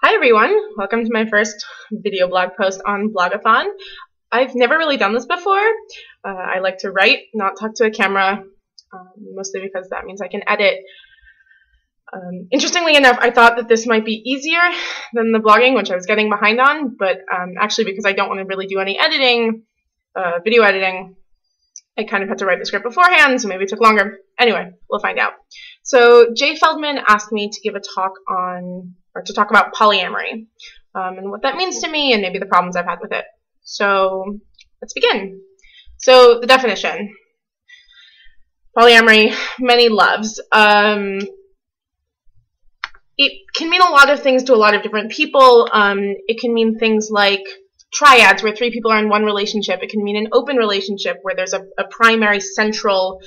Hi everyone, welcome to my first video blog post on Blogathon. I've never really done this before. I like to write, not talk to a camera, mostly because that means I can edit. Interestingly enough, I thought that this might be easier than the blogging, which I was getting behind on, but actually because I don't want to really do any editing, video editing, I kind of had to write the script beforehand, so maybe it took longer. Anyway, we'll find out. So Jay Feldman asked me to give a talk on, or to talk about polyamory, and what that means to me and maybe the problems I've had with it. So let's begin. So the definition. Polyamory, many loves. It can mean a lot of things to a lot of different people. It can mean things like triads, where three people are in one relationship. It can mean an open relationship where there's a primary central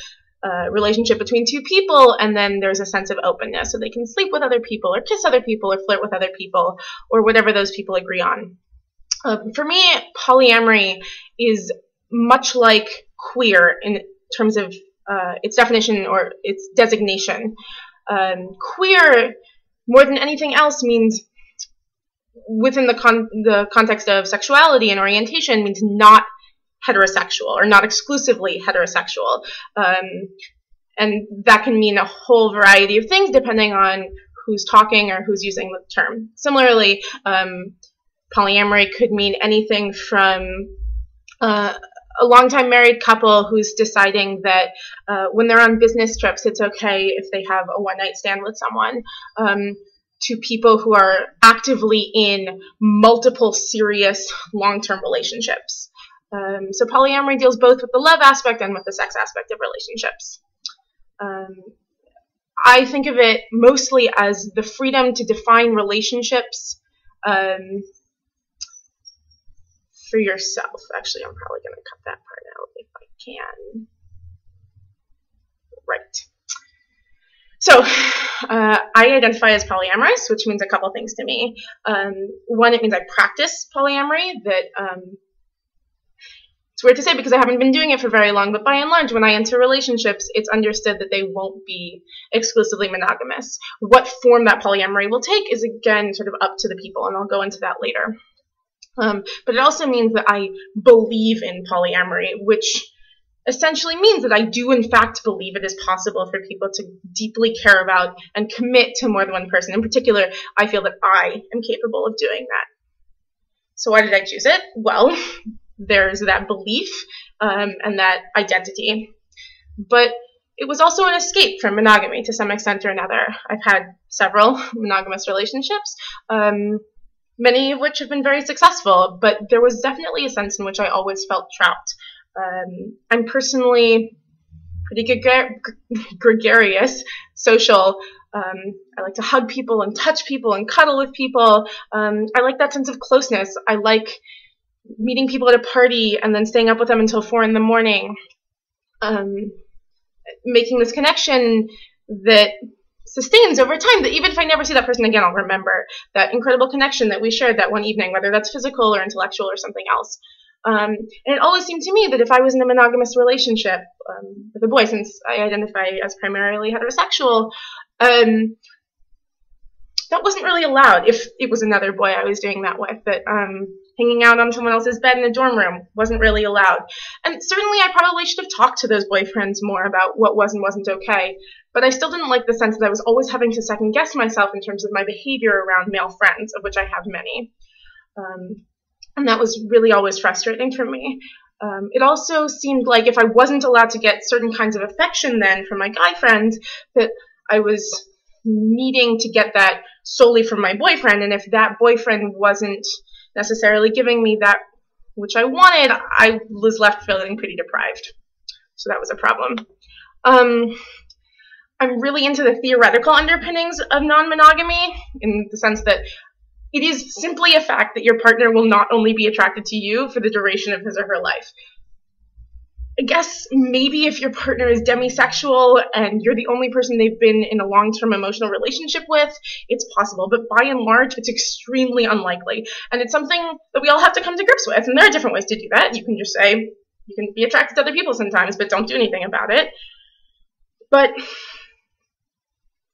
relationship between two people, and then there's a sense of openness, so they can sleep with other people or kiss other people or flirt with other people or whatever those people agree on. For me, polyamory is much like queer in terms of its definition or its designation. Queer, more than anything else, means within the context of sexuality and orientation, means not heterosexual or not exclusively heterosexual. And that can mean a whole variety of things depending on who's talking or who's using the term. Similarly, polyamory could mean anything from a longtime married couple who's deciding that when they're on business trips, it's okay if they have a one-night stand with someone, to people who are actively in multiple serious long-term relationships. So polyamory deals both with the love aspect and with the sex aspect of relationships. I think of it mostly as the freedom to define relationships for yourself. Actually, I'm probably going to cut that part out if I can. Right. So I identify as polyamorous, which means a couple things to me. One, it means I practice polyamory. That it's weird to say because I haven't been doing it for very long, but by and large, when I enter relationships, it's understood that they won't be exclusively monogamous. What form that polyamory will take is, again, sort of up to the people, and I'll go into that later. But it also means that I believe in polyamory, which essentially means that I do in fact believe it is possible for people to deeply care about and commit to more than one person. In particular, I feel that I am capable of doing that. So why did I choose it? Well, there's that belief and that identity. But it was also an escape from monogamy to some extent or another. I've had several monogamous relationships, many of which have been very successful, but there was definitely a sense in which I always felt trapped. I'm personally pretty gregarious, social. I like to hug people and touch people and cuddle with people. I like that sense of closeness. I like meeting people at a party and then staying up with them until 4 in the morning. Making this connection that sustains over time, that even if I never see that person again, I'll remember that incredible connection that we shared that one evening, whether that's physical or intellectual or something else. And it always seemed to me that if I was in a monogamous relationship with a boy, since I identify as primarily heterosexual, that wasn't really allowed if it was another boy I was doing that with. That hanging out on someone else's bed in a dorm room wasn't really allowed. And certainly I probably should have talked to those boyfriends more about what was and wasn't okay, but I still didn't like the sense that I was always having to second guess myself in terms of my behavior around male friends, of which I have many. And that was really always frustrating for me. It also seemed like if I wasn't allowed to get certain kinds of affection then from my guy friends, that I was needing to get that solely from my boyfriend, and if that boyfriend wasn't necessarily giving me that which I wanted, I was left feeling pretty deprived. So that was a problem. I'm really into the theoretical underpinnings of non-monogamy, in the sense that it is simply a fact that your partner will not only be attracted to you for the duration of his or her life. I guess maybe if your partner is demisexual and you're the only person they've been in a long-term emotional relationship with, it's possible. But by and large, it's extremely unlikely. And it's something that we all have to come to grips with. And there are different ways to do that. You can just say, you can be attracted to other people sometimes, but don't do anything about it. But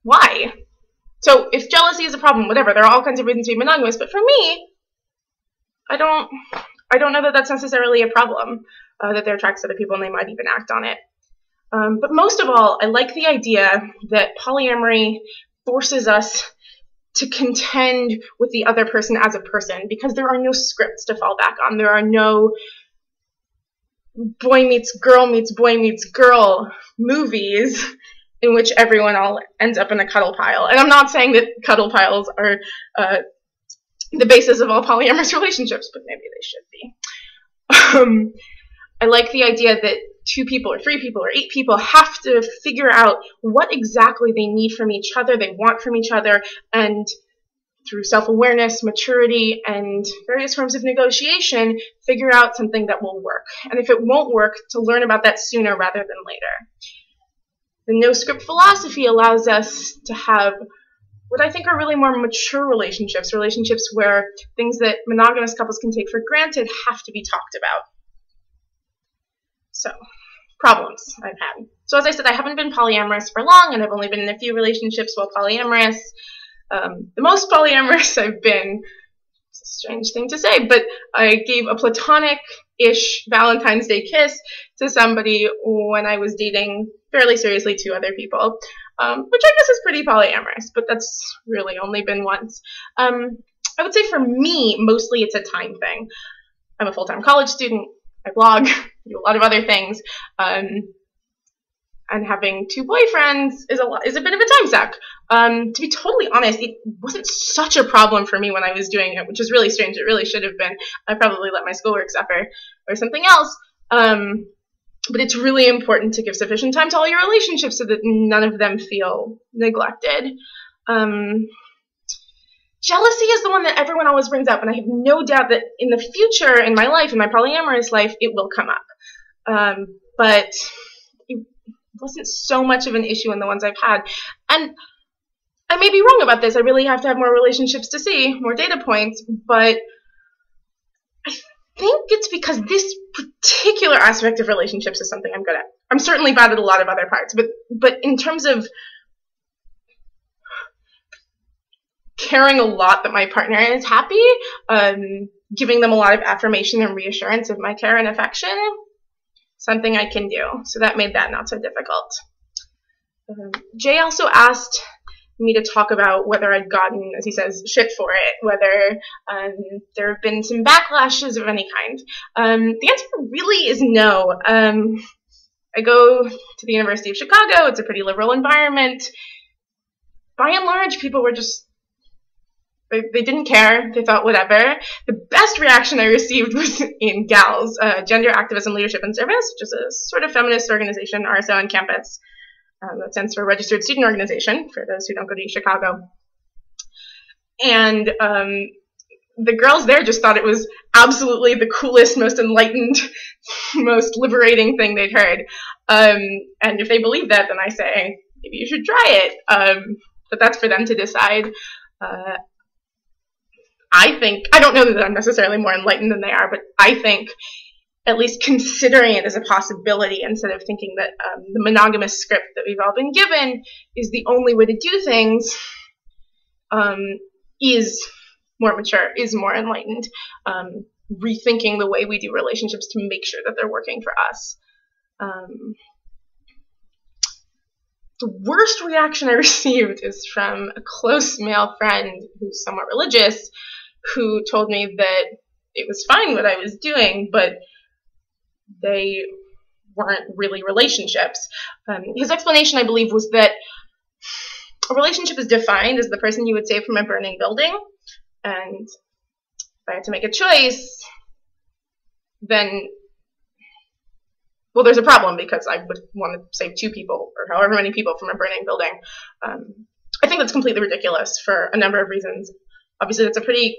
why? So if jealousy is a problem, whatever, there are all kinds of reasons to be monogamous. But for me, I don't know that that's necessarily a problem, that they're attracted to other people and they might even act on it. But most of all, I like the idea that polyamory forces us to contend with the other person as a person, because there are no scripts to fall back on. There are no boy meets boy meets girl movies in which everyone all ends up in a cuddle pile. And I'm not saying that cuddle piles are the basis of all polyamorous relationships, but maybe they should be. I like the idea that 2 people or 3 people or 8 people have to figure out what exactly they need from each other, they want from each other, and through self-awareness, maturity, and various forms of negotiation, figure out something that will work. And if it won't work, to learn about that sooner rather than later. The no-script philosophy allows us to have what I think are really more mature relationships where things that monogamous couples can take for granted have to be talked about. So, problems I've had. So as I said, I haven't been polyamorous for long, and I've only been in a few relationships while polyamorous. The most polyamorous I've been, it's a strange thing to say, but I gave a platonic-ish Valentine's Day kiss to somebody when I was dating fairly seriously 2 other people, which I guess is pretty polyamorous, but that's really only been once. I would say for me, mostly it's a time thing. I'm a full-time college student, I blog, I do a lot of other things, and having 2 boyfriends is a bit of a time suck. To be totally honest, it wasn't such a problem for me when I was doing it, which is really strange. It really should have been. I probably let my schoolwork suffer or something else. But it's really important to give sufficient time to all your relationships so that none of them feel neglected. Jealousy is the one that everyone always brings up, and I have no doubt that in the future, in my life, in my polyamorous life, it will come up. But it wasn't so much of an issue in the ones I've had. And I may be wrong about this. I really have to have more relationships to see, more data points, but I think it's because this particular aspect of relationships is something I'm good at. I'm certainly bad at a lot of other parts, but in terms of caring a lot that my partner is happy, giving them a lot of affirmation and reassurance of my care and affection, something I can do. So that made that not so difficult. Jay also asked me to talk about whether I'd gotten, as he says, shit for it, whether there have been some backlashes of any kind. The answer really is no. I go to the University of Chicago. It's a pretty liberal environment. By and large, people were just, they didn't care. They thought whatever. The best reaction I received was in GALS, Gender Activism, Leadership, and Service, which is a sort of feminist organization, RSO on campus. That stands for Registered Student Organization, for those who don't go to Chicago. And the girls there just thought it was absolutely the coolest, most enlightened, most liberating thing they'd heard. And if they believe that, then I say, maybe you should try it. But that's for them to decide. I don't know that I'm necessarily more enlightened than they are, but I think at least considering it as a possibility instead of thinking that the monogamous script that we've all been given is the only way to do things is more mature, is more enlightened, rethinking the way we do relationships to make sure that they're working for us. The worst reaction I received is from a close male friend who's somewhat religious, who told me that it was fine what I was doing, but they weren't really relationships. His explanation, I believe, was that a relationship is defined as the person you would save from a burning building, and if I had to make a choice, then, well, there's a problem because I would want to save 2 people or however many people from a burning building. I think that's completely ridiculous for a number of reasons. Obviously, that's a pretty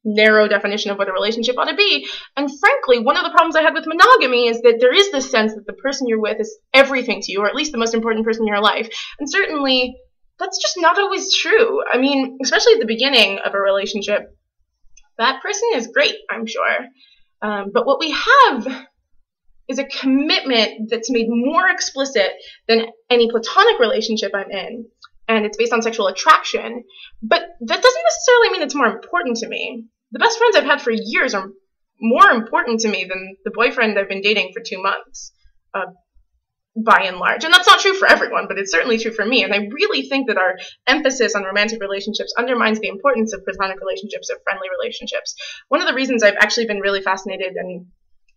narrow definition of what a relationship ought to be. And frankly, one of the problems I had with monogamy is that there is this sense that the person you're with is everything to you, or at least the most important person in your life. And certainly, that's just not always true. I mean, especially at the beginning of a relationship, that person is great, I'm sure. But what we have is a commitment that's made more explicit than any platonic relationship I'm in, and it's based on sexual attraction, but that doesn't necessarily mean it's more important to me. The best friends I've had for years are more important to me than the boyfriend I've been dating for 2 months, by and large. And that's not true for everyone, but it's certainly true for me. And I really think that our emphasis on romantic relationships undermines the importance of platonic relationships, of friendly relationships. One of the reasons I've actually been really fascinated and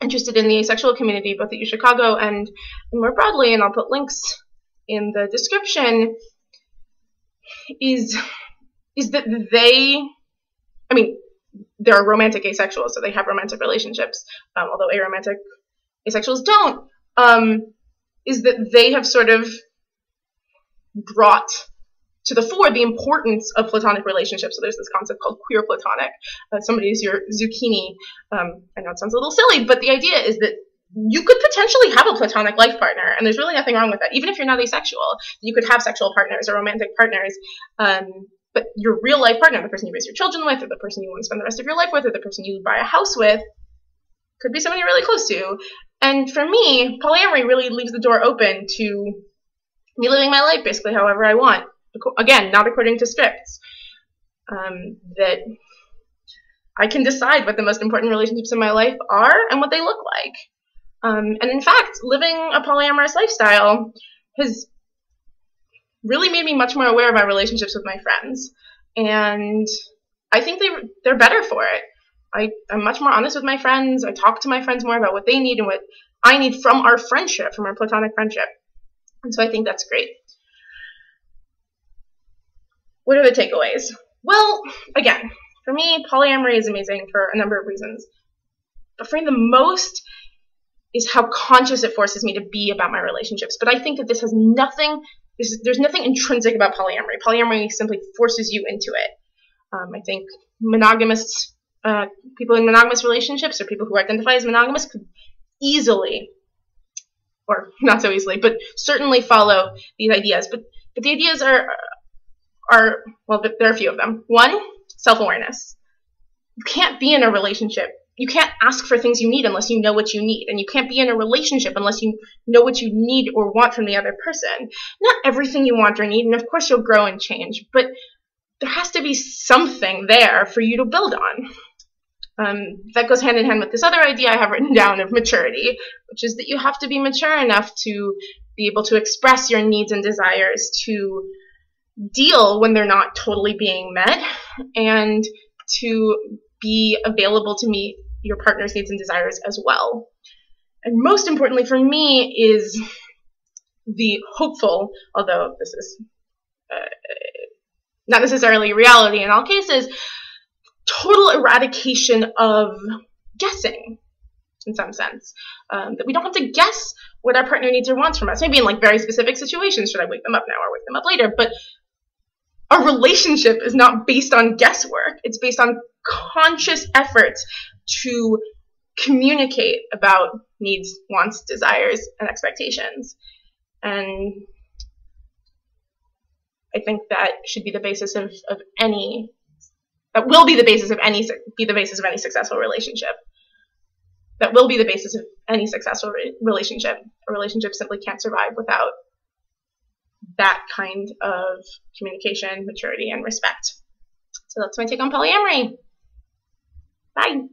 interested in the asexual community, both at UChicago and more broadly, and I'll put links in the description, is that they're romantic asexuals, so they have romantic relationships, although aromantic asexuals don't, is that they have sort of brought to the fore the importance of platonic relationships. So there's this concept called queer platonic. Somebody is your zucchini. I know it sounds a little silly, but the idea is that you could potentially have a platonic life partner, and there's really nothing wrong with that. Even if you're not asexual, you could have sexual partners or romantic partners, but your real life partner, the person you raise your children with, or the person you want to spend the rest of your life with, or the person you buy a house with, could be someone you're really close to. And for me, polyamory really leaves the door open to me living my life basically however I want. Again, not according to scripts. That I can decide what the most important relationships in my life are and what they look like. And in fact, living a polyamorous lifestyle has really made me much more aware of my relationships with my friends. And I think they're better for it. I'm much more honest with my friends. I talk to my friends more about what they need and what I need from our friendship, from our platonic friendship. And so I think that's great. What are the takeaways? Well, again, for me, polyamory is amazing for a number of reasons. But for me, the most is how conscious it forces me to be about my relationships. But I think that this has nothing, there's nothing intrinsic about polyamory. Polyamory simply forces you into it. I think monogamous people in monogamous relationships, or people who identify as monogamous, could easily, or not so easily, but certainly follow these ideas. But the ideas are well, there are a few of them. One, self-awareness. You can't be in a relationship. You can't ask for things you need unless you know what you need. And you can't be in a relationship unless you know what you need or want from the other person. Not everything you want or need, and of course you'll grow and change, but there has to be something there for you to build on. That goes hand in hand with this other idea I have written down of maturity, which is that you have to be mature enough to be able to express your needs and desires, to deal when they're not totally being met, and to be available to meet your partner's needs and desires as well. And most importantly for me is the hopeful, although this is not necessarily reality in all cases, total eradication of guessing, in some sense. That we don't have to guess what our partner needs or wants from us. Maybe in like very specific situations, should I wake them up now or wake them up later? But our relationship is not based on guesswork. It's based on conscious efforts to communicate about needs, wants, desires, and expectations. And I think that should be the basis of any, that will be the basis of any, be the basis of any successful relationship. That will be the basis of any successful relationship. A relationship simply can't survive without that kind of communication, maturity, and respect. So that's my take on polyamory. Bye.